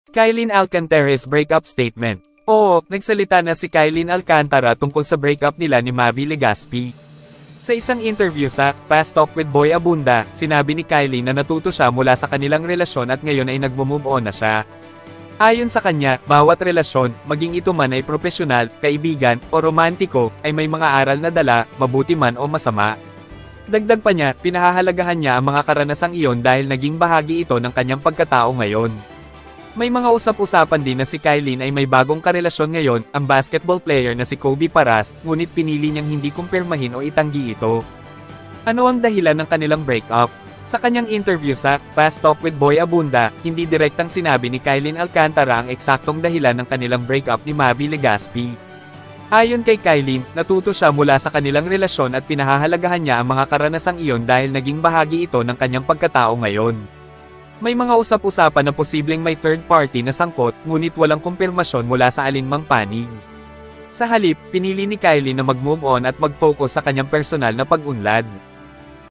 Kylene Alcantara's breakup statement. Oo, nagsalita na si Kylene Alcantara tungkol sa breakup nila ni Mavi Legaspi. Sa isang interview sa Fast Talk with Boy Abunda, sinabi ni Kylene na natuto siya mula sa kanilang relasyon at ngayon ay nagmo-move on na siya. Ayon sa kanya, bawat relasyon, maging ito man ay profesional, kaibigan, o romantiko, ay may mga aral na dala, mabuti man o masama. Dagdag pa niya, pinahahalagahan niya ang mga karanasang iyon dahil naging bahagi ito ng kanyang pagkatao ngayon. May mga usap-usapan din na si Kylene ay may bagong karelasyon ngayon, ang basketball player na si Kobe Paras, ngunit pinili niyang hindi kumpirmahin o itanggi ito. Ano ang dahilan ng kanilang breakup? Sa kanyang interview sa Fast Talk with Boy Abunda, hindi direktang sinabi ni Kylene Alcantara ang eksaktong dahilan ng kanilang breakup ni Mavi Legaspi. Ayon kay Kylene, natuto siya mula sa kanilang relasyon at pinahahalagahan niya ang mga karanasang iyon dahil naging bahagi ito ng kanyang pagkatao ngayon. May mga usap-usapan na posibleng may third party na sangkot, ngunit walang kumpirmasyon mula sa alinmang panig. Sa halip, pinili ni Kylene na mag-move on at mag-focus sa kanyang personal na pag-unlad.